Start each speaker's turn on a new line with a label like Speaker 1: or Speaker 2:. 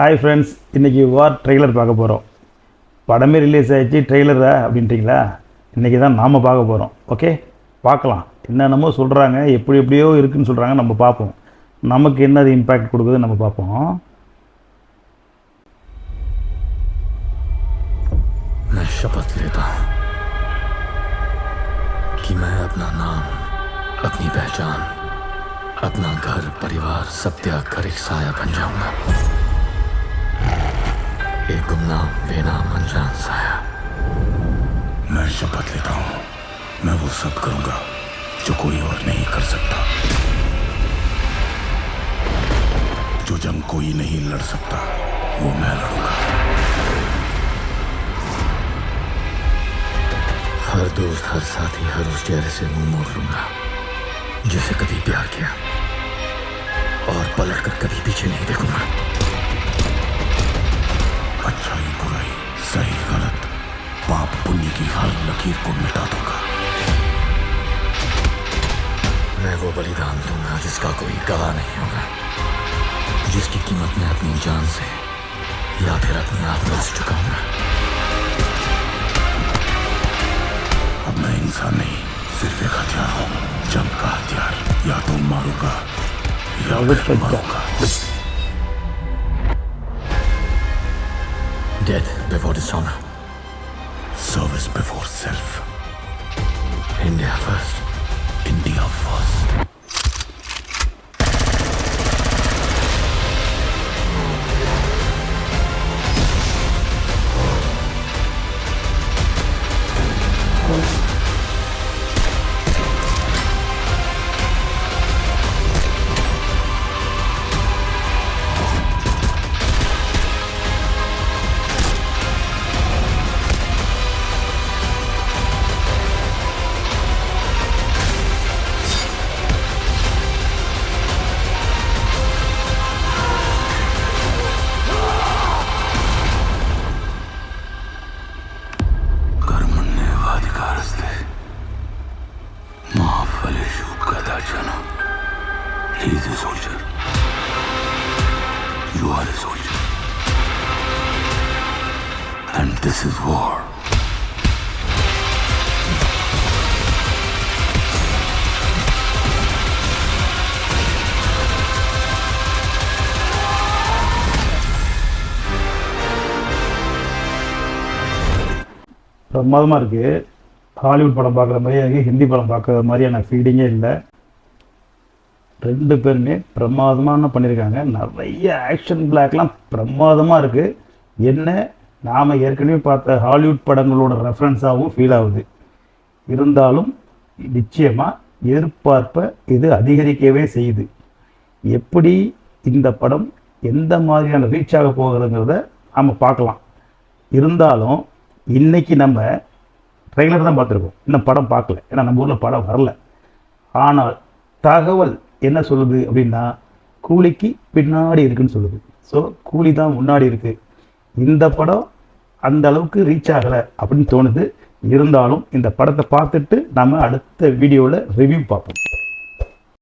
Speaker 1: Hi friends, இன்றைக்கி வார் trailer பார்க்க போகிறோம். படமே ரிலீஸ் ஆகிடுச்சு, ட்ரெய்லரா அப்படின்ட்டிங்களா? இன்றைக்கி தான் நாம் பார்க்க போகிறோம். ஓகே, பார்க்கலாம். என்னென்னமோ சொல்கிறாங்க, எப்படியோ இருக்குதுன்னு சொல்கிறாங்க. நம்ம பார்ப்போம், நமக்கு என்ன அது இம்பேக்ட் கொடுக்குதுன்னு நம்ம பார்ப்போம்.
Speaker 2: मैं शपथ लेता हूं कि मैं अपना नाम, अपनी पहचान, अपना घर परिवार सब त्याग कर एक साया बन जाऊंगा। एक गुमनाम बेनाम अनजान साया। मैं शपथ लेता हूं मैं वो सब करूंगा जो कोई और नहीं कर सकता, जो जंग कोई नहीं लड़ सकता वो मैं लड़ूंगा। हर दोस्त, हर साथी, हर उस चेहरे से मुंह मोड़ लूंगा जिसे कभी प्यार किया, और पलटकर कभी पीछे नहीं देखूंगा। अच्छाई बुराई, सही गलत, पाप पुण्य की हर लकीर को मिटा दूंगा। मैं वो बलिदान दूंगा जिसका कोई गवाह नहीं होगा, जिसकी कीमत मैं अपनी जान से या फिर अपनी आत्मा से चुकाऊंगा। अब मैं इंसान नहीं, सिर्फ एक हथियार हूं, जंग का हथियार। या तो मारूंगा या फिर मारूंगा। Death before dishonor, service before self. India first, India first. He is a soldier. You are a soldier. And this is war.
Speaker 1: பிரமாதமாக இருக்குது. ஹாலிவுட் படம் பார்க்குற மாதிரியே இருக்குது, ஹிந்தி படம் பார்க்குற மாதிரியான ஃபீலிங்கே இல்லை. ரெண்டு பேருமே பிரமாதமான பண்ணியிருக்காங்க. நிறைய ஆக்ஷன் பிளாக்லாம் பிரமாதமாக இருக்குது. என்ன நாம் ஏற்கனவே பார்த்த ஹாலிவுட் படங்களோட ரெஃபரன்ஸாகவும் ஃபீல் ஆகுது. இருந்தாலும் நிச்சயமாக எதிர்பார்ப்பை இது அதிகரிக்கவே செய்யுது. எப்படி இந்த படம் எந்த மாதிரியான ரீச் ஆக போகிறதுங்கிறத நம்ம பார்க்கலாம். இருந்தாலும் இன்றைக்கி நம்ம ட்ரெய்லர் தான் பார்த்துருக்கோம், இன்னும் படம் பார்க்கல. ஏன்னா நம்ம ஊரில் படம் வரல. ஆனால் தகவல் என்ன சொல்லுது அப்படின்னா, கூலிக்கு பின்னாடி இருக்குன்னு சொல்லுது. ஸோ கூலி தான் முன்னாடி இருக்குது. இந்த படம் அந்த அளவுக்கு ரீச் ஆகலை அப்படின்னு தோணுது. இருந்தாலும் இந்த படத்தை பார்த்துட்டு நம்ம அடுத்த வீடியோவில் ரிவ்யூ பார்ப்போம்.